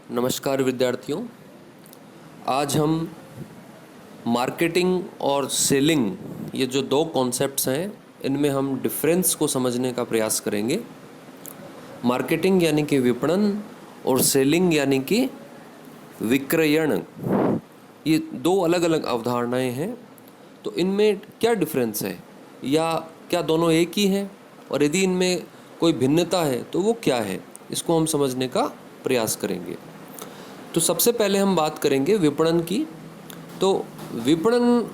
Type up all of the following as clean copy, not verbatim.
नमस्कार विद्यार्थियों। आज हम मार्केटिंग और सेलिंग, ये जो दो कॉन्सेप्ट्स हैं, इनमें हम डिफरेंस को समझने का प्रयास करेंगे। मार्केटिंग यानी कि विपणन और सेलिंग यानी कि विक्रयण, ये दो अलग अलग अवधारणाएं हैं। तो इनमें क्या डिफरेंस है, या क्या दोनों एक ही हैं, और यदि इनमें कोई भिन्नता है तो वो क्या है, इसको हम समझने का प्रयास करेंगे। तो सबसे पहले हम बात करेंगे विपणन की। तो विपणन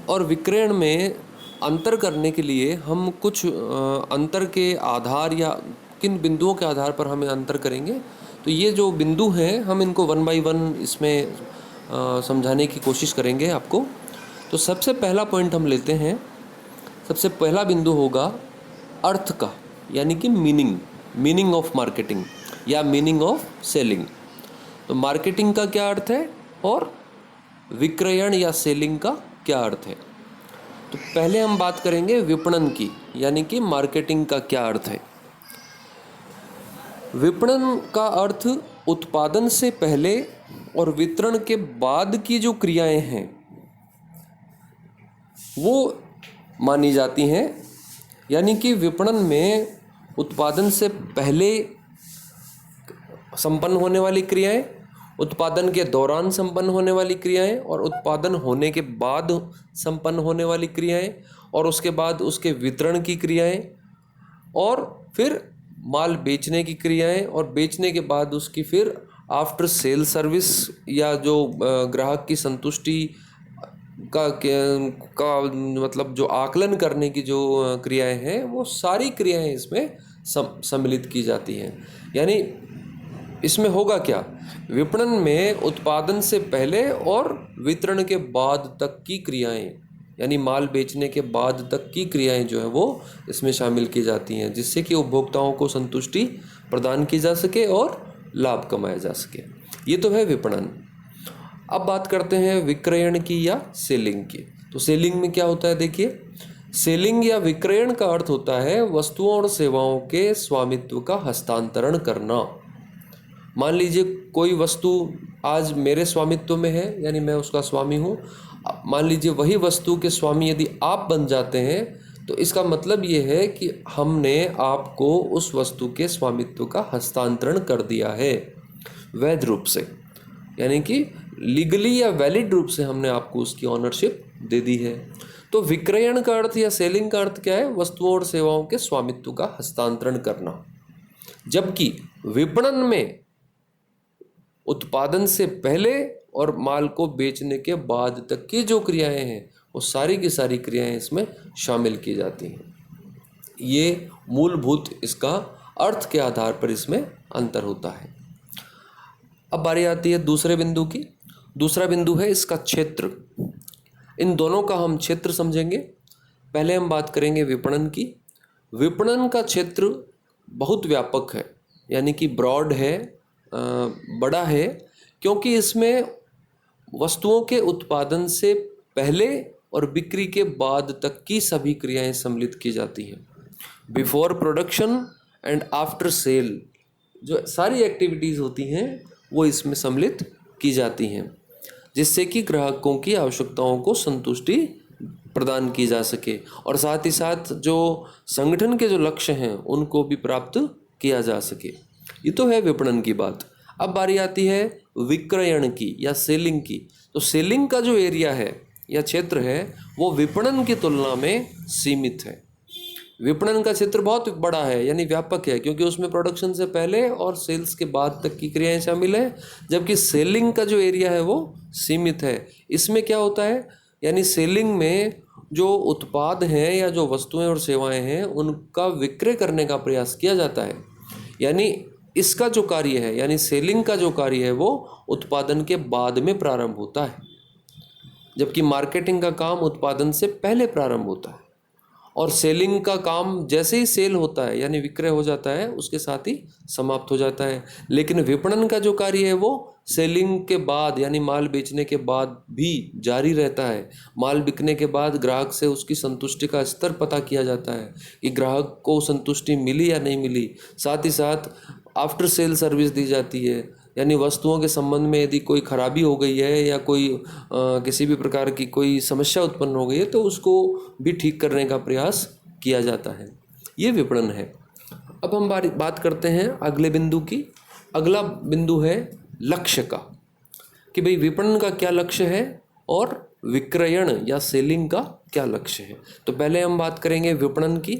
और विक्रयण में अंतर करने के लिए हम कुछ अंतर के आधार या किन बिंदुओं के आधार पर हमें अंतर करेंगे। तो ये जो बिंदु हैं, हम इनको वन बाय वन इसमें समझाने की कोशिश करेंगे आपको। तो सबसे पहला पॉइंट हम लेते हैं। सबसे पहला बिंदु होगा अर्थ का, यानी कि मीनिंग ऑफ मार्केटिंग या मीनिंग ऑफ सेलिंग। तो मार्केटिंग का क्या अर्थ है और विक्रयण या सेलिंग का क्या अर्थ है। तो पहले हम बात करेंगे विपणन की, यानी कि मार्केटिंग का क्या अर्थ है। विपणन का अर्थ उत्पादन से पहले और वितरण के बाद की जो क्रियाएं हैं वो मानी जाती हैं। यानी कि विपणन में उत्पादन से पहले संपन्न होने वाली क्रियाएं, उत्पादन के दौरान संपन्न होने वाली क्रियाएं, और उत्पादन होने के बाद संपन्न होने वाली क्रियाएं, और उसके बाद उसके वितरण की क्रियाएं, और फिर माल बेचने की क्रियाएं, और बेचने के बाद उसकी फिर आफ्टर सेल सर्विस या जो ग्राहक की संतुष्टि का मतलब जो आकलन करने की जो क्रियाएं हैं, वो सारी क्रियाएं इसमें सम्मिलित की जाती हैं। यानी इसमें होगा क्या, विपणन में उत्पादन से पहले और वितरण के बाद तक की क्रियाएं, यानी माल बेचने के बाद तक की क्रियाएं जो है वो इसमें शामिल की जाती हैं, जिससे कि उपभोक्ताओं को संतुष्टि प्रदान की जा सके और लाभ कमाया जा सके। ये तो है विपणन। अब बात करते हैं विक्रयण की या सेलिंग की। तो सेलिंग में क्या होता है, देखिए, सेलिंग या विक्रयण का अर्थ होता है वस्तुओं और सेवाओं के स्वामित्व का हस्तांतरण करना। मान लीजिए कोई वस्तु आज मेरे स्वामित्व में है, यानी मैं उसका स्वामी हूँ। मान लीजिए वही वस्तु के स्वामी यदि आप बन जाते हैं, तो इसका मतलब ये है कि हमने आपको उस वस्तु के स्वामित्व का हस्तांतरण कर दिया है वैध रूप से, यानी कि लीगली या वैलिड रूप से हमने आपको उसकी ऑनरशिप दे दी है। तो विक्रयण का अर्थ या सेलिंग का अर्थ क्या है, वस्तुओं और सेवाओं के स्वामित्व का हस्तांतरण करना। जबकि विपणन में उत्पादन से पहले और माल को बेचने के बाद तक की जो क्रियाएं हैं, वो सारी की सारी क्रियाएं इसमें शामिल की जाती हैं। ये मूलभूत इसका अर्थ के आधार पर इसमें अंतर होता है। अब बारी आती है दूसरे बिंदु की। दूसरा बिंदु है इसका क्षेत्र। इन दोनों का हम क्षेत्र समझेंगे। पहले हम बात करेंगे विपणन की। विपणन का क्षेत्र बहुत व्यापक है, यानी कि ब्रॉड है, बड़ा है, क्योंकि इसमें वस्तुओं के उत्पादन से पहले और बिक्री के बाद तक की सभी क्रियाएं सम्मिलित की जाती हैं। Before production and after sale जो सारी एक्टिविटीज़ होती हैं वो इसमें सम्मिलित की जाती हैं, जिससे कि ग्राहकों की आवश्यकताओं को संतुष्टि प्रदान की जा सके, और साथ ही साथ जो संगठन के जो लक्ष्य हैं उनको भी प्राप्त किया जा सके। ये तो है विपणन की बात। अब बारी आती है विक्रयण की या सेलिंग की। तो सेलिंग का जो एरिया है या क्षेत्र है वो विपणन की तुलना में सीमित है। विपणन का क्षेत्र बहुत बड़ा है, यानी व्यापक है, क्योंकि उसमें प्रोडक्शन से पहले और सेल्स के बाद तक की क्रियाएं शामिल है। जबकि सेलिंग का जो एरिया है वो सीमित है। इसमें क्या होता है, यानी सेलिंग में जो उत्पाद हैं या जो वस्तुएं और सेवाएं हैं उनका विक्रय करने का प्रयास किया जाता है। यानी इसका जो कार्य है, यानी सेलिंग का जो कार्य है वो उत्पादन के बाद में प्रारंभ होता है, जबकि मार्केटिंग का काम उत्पादन से पहले प्रारंभ होता है। और सेलिंग का काम जैसे ही सेल होता है, यानी विक्रय हो जाता है, उसके साथ ही समाप्त हो जाता है। लेकिन विपणन का जो कार्य है वो सेलिंग के बाद, यानी माल बेचने के बाद भी जारी रहता है। माल बिकने के बाद ग्राहक से उसकी संतुष्टि का स्तर पता किया जाता है कि ग्राहक को संतुष्टि मिली या नहीं मिली। साथ ही साथ आफ्टर सेल सर्विस दी जाती है, यानी वस्तुओं के संबंध में यदि कोई खराबी हो गई है या कोई किसी भी प्रकार की कोई समस्या उत्पन्न हो गई है तो उसको भी ठीक करने का प्रयास किया जाता है। ये विपणन है। अब हम बात करते हैं अगले बिंदु की। अगला बिंदु है लक्ष्य का, कि भाई विपणन का क्या लक्ष्य है और विक्रयण या सेलिंग का क्या लक्ष्य है। तो पहले हम बात करेंगे विपणन की।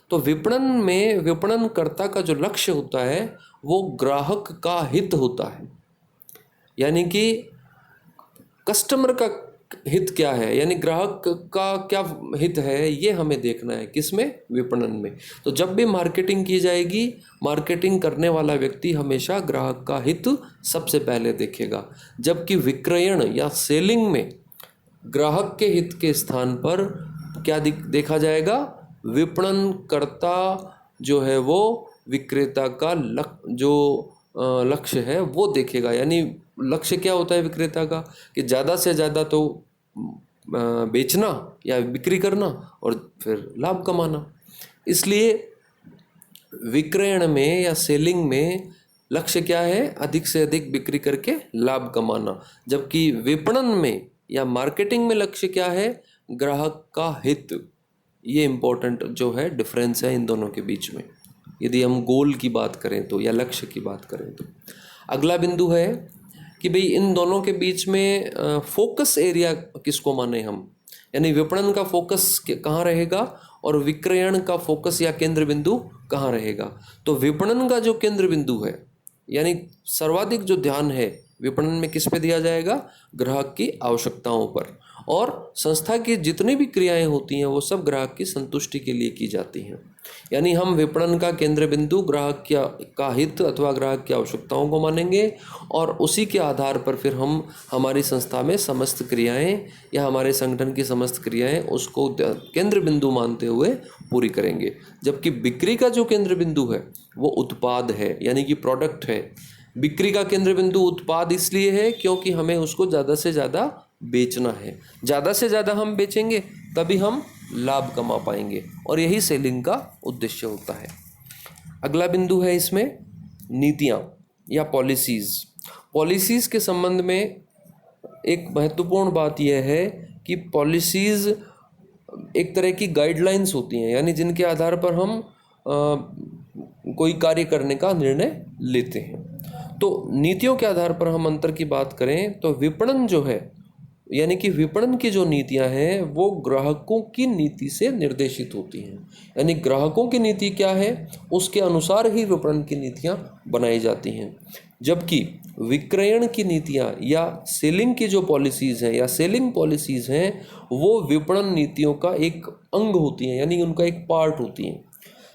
तो विपणन में विपणनकर्ता का जो लक्ष्य होता है वो ग्राहक का हित होता है, यानी कि कस्टमर का हित क्या है, यानी ग्राहक का क्या हित है, ये हमें देखना है। किसमें? विपणन में। तो जब भी मार्केटिंग की जाएगी, मार्केटिंग करने वाला व्यक्ति हमेशा ग्राहक का हित सबसे पहले देखेगा, जबकि विक्रयण या सेलिंग में ग्राहक के हित के स्थान पर क्या देखा जाएगा? विपणनकर्ता जो है वो विक्रेता का लक्ष्य है वो देखेगा। यानी लक्ष्य क्या होता है विक्रेता का, कि ज़्यादा से ज़्यादा तो बेचना या बिक्री करना और फिर लाभ कमाना। इसलिए विक्रयण में या सेलिंग में लक्ष्य क्या है? अधिक से अधिक बिक्री करके लाभ कमाना। जबकि विपणन में या मार्केटिंग में लक्ष्य क्या है? ग्राहक का हित। ये इम्पोर्टेंट जो है डिफरेंस है इन दोनों के बीच में, यदि हम गोल की बात करें तो या लक्ष्य की बात करें तो। अगला बिंदु है कि भाई इन दोनों के बीच में फोकस एरिया किसको माने हम, यानी विपणन का फोकस कहाँ रहेगा और विक्रयण का फोकस या केंद्र बिंदु कहाँ रहेगा। तो विपणन का जो केंद्र बिंदु है, यानी सर्वाधिक जो ध्यान है विपणन में किस पे दिया जाएगा? ग्राहक की आवश्यकताओं पर। और संस्था की जितनी भी क्रियाएं होती हैं वो सब ग्राहक की संतुष्टि के लिए की जाती हैं। यानी हम विपणन का केंद्र बिंदु ग्राहक का हित अथवा ग्राहक की आवश्यकताओं को मानेंगे और उसी के आधार पर फिर हम हमारी संस्था में समस्त क्रियाएं या हमारे संगठन की समस्त क्रियाएं उसको केंद्र बिंदु मानते हुए पूरी करेंगे। जबकि बिक्री का जो केंद्र बिंदु है वो उत्पाद है, यानी कि प्रोडक्ट है। बिक्री का केंद्र बिंदु उत्पाद इसलिए है क्योंकि हमें उसको ज़्यादा से ज़्यादा बेचना है। ज़्यादा से ज़्यादा हम बेचेंगे तभी हम लाभ कमा पाएंगे, और यही सेलिंग का उद्देश्य होता है। अगला बिंदु है इसमें नीतियाँ या पॉलिसीज़। पॉलिसीज़ के संबंध में एक महत्वपूर्ण बात यह है कि पॉलिसीज़ एक तरह की गाइडलाइंस होती हैं, यानी जिनके आधार पर हम कोई कार्य करने का निर्णय लेते हैं। तो नीतियों के आधार पर हम अंतर की बात करें तो विपणन जो है, यानी कि विपणन की जो नीतियां हैं वो ग्राहकों की नीति से निर्देशित होती हैं। यानी ग्राहकों की नीति क्या है उसके अनुसार ही विपणन की नीतियां बनाई जाती हैं। जबकि विक्रयण की नीतियां या सेलिंग की जो पॉलिसीज़ हैं या सेलिंग पॉलिसीज़ हैं वो विपणन नीतियों का एक अंग होती हैं, यानी उनका एक पार्ट होती हैं।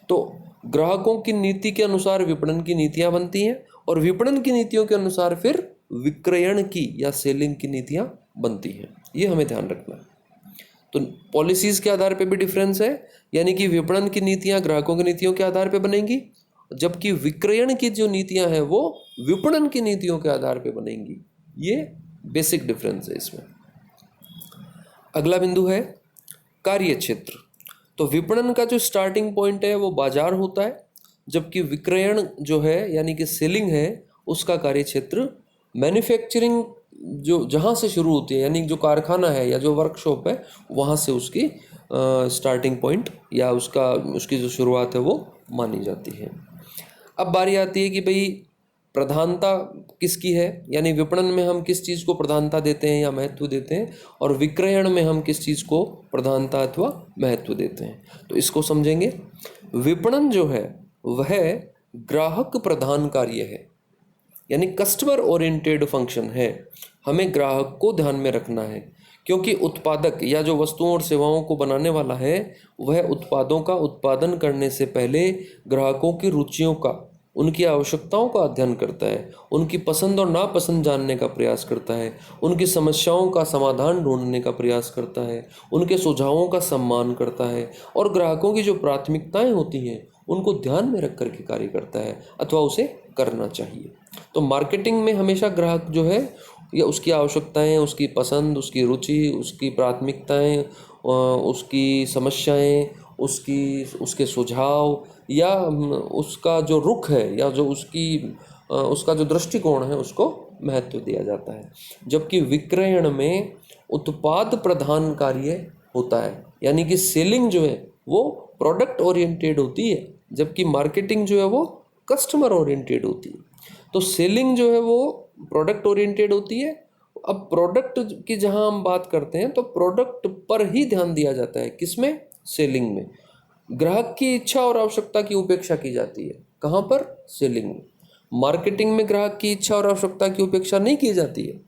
तो ग्राहकों की नीति के अनुसार विपणन की नीतियां बनती हैं और विपणन की नीतियों के अनुसार फिर विक्रयण की या सेलिंग की नीतियां बनती हैं। ये हमें ध्यान रखना है। तो पॉलिसीज़ के आधार पे भी डिफरेंस है, यानी कि विपणन की नीतियां ग्राहकों की नीतियों के आधार पे बनेंगी, जबकि विक्रयण की जो नीतियां हैं वो विपणन की नीतियों के आधार पे बनेंगी। ये बेसिक डिफरेंस है इसमें। अगला बिंदु है कार्य क्षेत्र। तो विपणन का जो स्टार्टिंग पॉइंट है वो बाजार होता है, जबकि विक्रयण जो है यानी कि सेलिंग है उसका कार्य क्षेत्र मैन्युफैक्चरिंग जो जहाँ से शुरू होती है, यानी जो कारखाना है या जो वर्कशॉप है वहाँ से उसकी स्टार्टिंग पॉइंट या उसकी जो शुरुआत है वो मानी जाती है। अब बारी आती है कि भाई प्रधानता किसकी है, यानी विपणन में हम किस चीज़ को प्रधानता देते हैं या महत्व देते हैं, और विक्रयण में हम किस चीज़ को प्रधानता अथवा महत्व देते हैं। तो इसको समझेंगे। विपणन जो है वह ग्राहक प्रधान कार्य है, यानी कस्टमर ओरिएंटेड फंक्शन है। हमें ग्राहक को ध्यान में रखना है, क्योंकि उत्पादक या जो वस्तुओं और सेवाओं को बनाने वाला है वह उत्पादों का उत्पादन करने से पहले ग्राहकों की रुचियों का, उनकी आवश्यकताओं का अध्ययन करता है, उनकी पसंद और नापसंद जानने का प्रयास करता है, उनकी समस्याओं का समाधान ढूंढने का प्रयास करता है, उनके सुझावों का सम्मान करता है और ग्राहकों की जो प्राथमिकताएं होती हैं उनको ध्यान में रख करके कार्य करता है अथवा उसे करना चाहिए। तो मार्केटिंग में हमेशा ग्राहक जो है या उसकी आवश्यकताएं, उसकी पसंद, उसकी रुचि, उसकी प्राथमिकताएं, उसकी समस्याएं, उसके सुझाव या उसका जो रुख है या जो उसकी उसका जो दृष्टिकोण है उसको महत्व दिया जाता है। जबकि विक्रयण में उत्पाद प्रधान कार्य होता है, यानी कि सेलिंग जो है वो प्रोडक्ट ओरिएंटेड होती है, जबकि मार्केटिंग जो है वो कस्टमर ओरिएंटेड होती है। तो सेलिंग जो है वो प्रोडक्ट ओरिएंटेड होती है। अब प्रोडक्ट की जहां हम बात करते हैं तो प्रोडक्ट पर ही ध्यान दिया जाता है, किसमें? सेलिंग में। ग्राहक की इच्छा और आवश्यकता की उपेक्षा की जाती है, कहाँ पर? सेलिंग में। मार्केटिंग में ग्राहक की इच्छा और आवश्यकता की उपेक्षा नहीं की जाती है,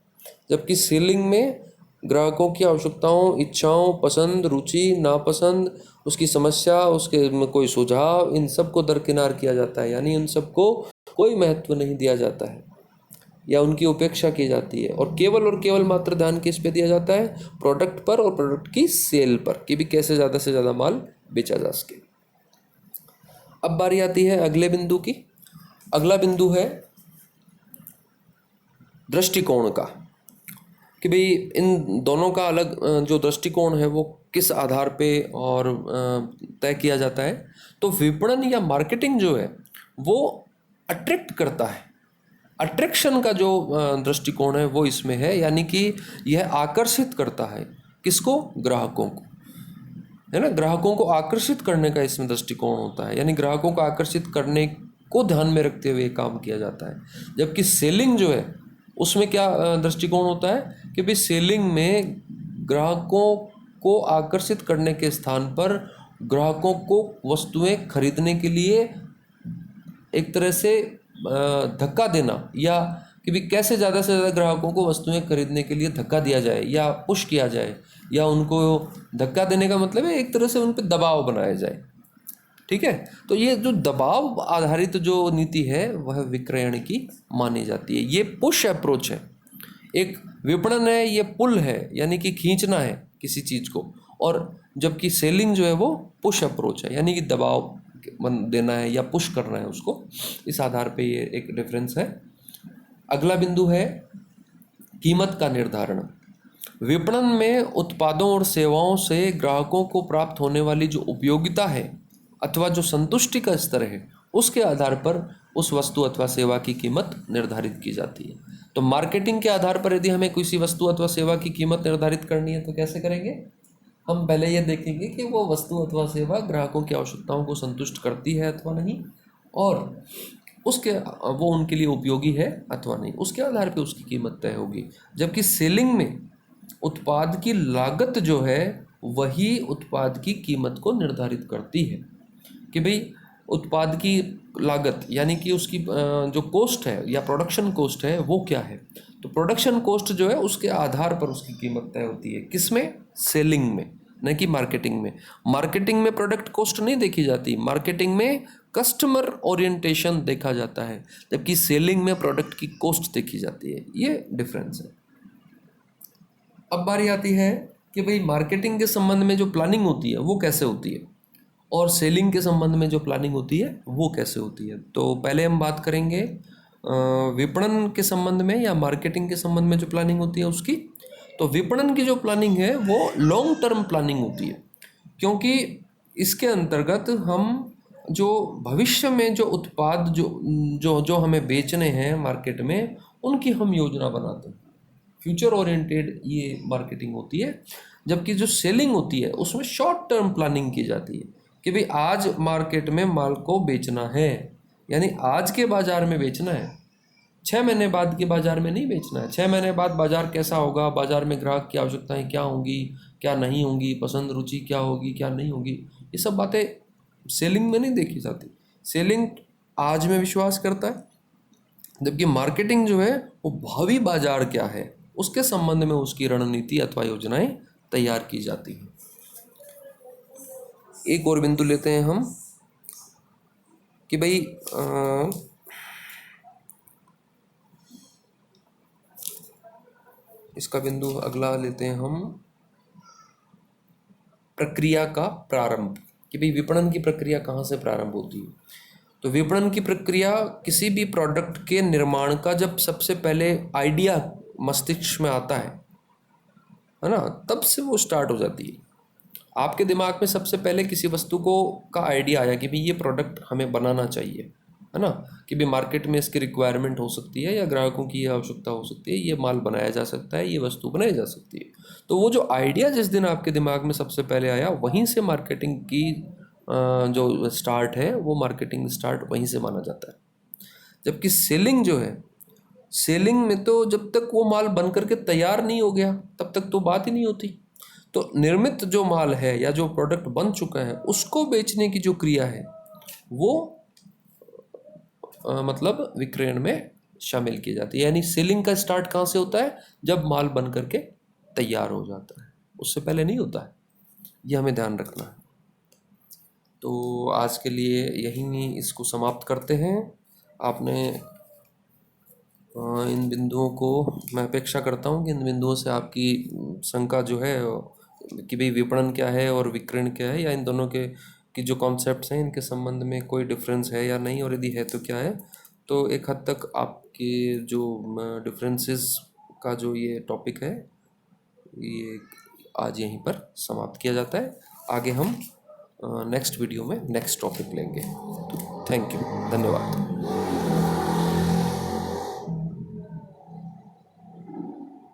जबकि सेलिंग में ग्राहकों की आवश्यकताओं, इच्छाओं, पसंद, रुचि, नापसंद, उसकी समस्या, उसके में कोई सुझाव, इन सब को दरकिनार किया जाता है, यानी इन सबको कोई महत्व नहीं दिया जाता है या उनकी उपेक्षा की जाती है, और केवल मात्र ध्यान किस पे दिया जाता है? प्रोडक्ट पर और प्रोडक्ट की सेल पर, कि भी कैसे ज़्यादा से ज़्यादा माल बेचा जा सके। अब बारी आती है अगले बिंदु की। अगला बिंदु है दृष्टिकोण का, कि भाई इन दोनों का अलग जो दृष्टिकोण है वो किस आधार पे और तय किया जाता है। तो विपणन या मार्केटिंग जो है वो अट्रैक्ट करता है। अट्रैक्शन का जो दृष्टिकोण है वो इसमें है, यानी कि यह आकर्षित करता है किसको? ग्राहकों को, है ना। ग्राहकों को आकर्षित करने का इसमें दृष्टिकोण होता है, यानी ग्राहकों को आकर्षित करने को ध्यान में रखते हुए काम किया जाता है। जबकि सेलिंग जो है उसमें क्या दृष्टिकोण होता है कि भाई सेलिंग में ग्राहकों को आकर्षित करने के स्थान पर ग्राहकों को वस्तुएं खरीदने के लिए एक तरह से धक्का देना, या कि भी कैसे ज़्यादा से ज़्यादा ग्राहकों को वस्तुएं खरीदने के लिए धक्का दिया जाए या पुश किया जाए, या उनको धक्का देने का मतलब है एक तरह से उन पर दबाव बनाया जाए। ठीक है, तो ये जो दबाव आधारित जो नीति है वह विक्रयण की मानी जाती है। ये पुश अप्रोच है। एक विपणन है, ये पुल है, यानी कि खींचना है किसी चीज़ को, और जबकि सेलिंग जो है वो पुश अप्रोच है, यानी कि दबाव देना है या पुश करना है उसको। इस आधार पे ये एक डिफरेंस है। अगला बिंदु है कीमत का निर्धारण। विपणन में उत्पादों और सेवाओं से ग्राहकों को प्राप्त होने वाली जो उपयोगिता है अथवा जो संतुष्टि का स्तर है उसके आधार पर उस वस्तु अथवा सेवा की कीमत निर्धारित की जाती है। तो मार्केटिंग के आधार पर यदि हमें किसी वस्तु अथवा सेवा की कीमत निर्धारित करनी है तो कैसे करेंगे? हम पहले ये देखेंगे कि वो वस्तु अथवा सेवा ग्राहकों की आवश्यकताओं को संतुष्ट करती है अथवा नहीं, और उसके वो उनके लिए उपयोगी है अथवा नहीं, उसके आधार पे उसकी कीमत तय होगी। जबकि सेलिंग में उत्पाद की लागत जो है वही उत्पाद की कीमत को निर्धारित करती है, कि भाई उत्पाद की लागत यानी कि उसकी जो कॉस्ट है या प्रोडक्शन कॉस्ट है वो क्या है। तो प्रोडक्शन कॉस्ट जो है उसके आधार पर उसकी कीमत तय होती है। किसमें? सेलिंग में, न कि मार्केटिंग में। मार्केटिंग में प्रोडक्ट कॉस्ट नहीं देखी जाती, मार्केटिंग में कस्टमर ओरिएंटेशन देखा जाता है, जबकि सेलिंग में प्रोडक्ट की कॉस्ट देखी जाती है। ये डिफरेंस है। अब बारी आती है कि भाई मार्केटिंग के संबंध में जो प्लानिंग होती है वो कैसे होती है, और सेलिंग के संबंध में जो प्लानिंग होती है वो कैसे होती है। तो पहले हम बात करेंगे विपणन के संबंध में या मार्केटिंग के संबंध में जो प्लानिंग होती है उसकी। तो विपणन की जो प्लानिंग है वो लॉन्ग टर्म प्लानिंग होती है, क्योंकि इसके अंतर्गत हम जो भविष्य में जो उत्पाद जो जो जो हमें बेचने हैं मार्केट में उनकी हम योजना बनाते हैं। फ्यूचर ओरिएंटेड ये मार्केटिंग होती है। जबकि जो सेलिंग होती है उसमें शॉर्ट टर्म प्लानिंग की जाती है, कि भाई आज मार्केट में माल को बेचना है, यानी आज के बाज़ार में बेचना है, 6 महीने बाद के बाज़ार में नहीं बेचना है। 6 महीने बाद बाज़ार कैसा होगा, बाज़ार में ग्राहक की आवश्यकताएं क्या होंगी, क्या नहीं होंगी, पसंद रुचि क्या होगी, क्या नहीं होगी, ये सब बातें सेलिंग में नहीं देखी जाती। सेलिंग आज में विश्वास करता है, जबकि मार्केटिंग जो है वो भावी बाज़ार क्या है उसके संबंध में उसकी रणनीति अथवा योजनाएं तैयार की जाती हैं। एक और बिंदु लेते हैं हम कि भाई इसका बिंदु अगला लेते हैं हम, प्रक्रिया का प्रारंभ, कि भाई विपणन की प्रक्रिया कहाँ से प्रारंभ होती है। तो विपणन की प्रक्रिया किसी भी प्रोडक्ट के निर्माण का जब सबसे पहले आइडिया मस्तिष्क में आता है ना, तब से वो स्टार्ट हो जाती है। आपके दिमाग में सबसे पहले किसी वस्तु को का आइडिया आया कि भाई ये प्रोडक्ट हमें बनाना चाहिए, है ना, कि भी मार्केट में इसकी रिक्वायरमेंट हो सकती है या ग्राहकों की ये आवश्यकता हो सकती है, ये माल बनाया जा सकता है, ये वस्तु बनाई जा सकती है। तो वो जो आइडिया जिस दिन आपके दिमाग में सबसे पहले आया, वहीं से मार्केटिंग की जो स्टार्ट है, वो मार्केटिंग स्टार्ट वहीं से माना जाता है। जबकि सेलिंग जो है, सेलिंग में तो जब तक वो माल बन करके तैयार नहीं हो गया तब तक तो बात ही नहीं होती। तो निर्मित जो माल है या जो प्रोडक्ट बन चुका है उसको बेचने की जो क्रिया है वो मतलब विक्रयण में शामिल की जाती है। यानी सेलिंग का स्टार्ट कहाँ से होता है? जब माल बन करके तैयार हो जाता है, उससे पहले नहीं होता है। ये हमें ध्यान रखना है। तो आज के लिए यहीं इसको समाप्त करते हैं। आपने इन बिंदुओं को, मैं अपेक्षा करता हूँ कि इन बिंदुओं से आपकी शंका जो है कि भाई विपणन क्या है और विक्रयण क्या है, या इन दोनों के की जो कॉन्सेप्ट्स हैं इनके संबंध में कोई डिफरेंस है या नहीं, और यदि है तो क्या है, तो एक हद तक आपके जो डिफरेंसेस का जो ये टॉपिक है ये आज यहीं पर समाप्त किया जाता है। आगे हम नेक्स्ट वीडियो में नेक्स्ट टॉपिक लेंगे। थैंक यू, धन्यवाद।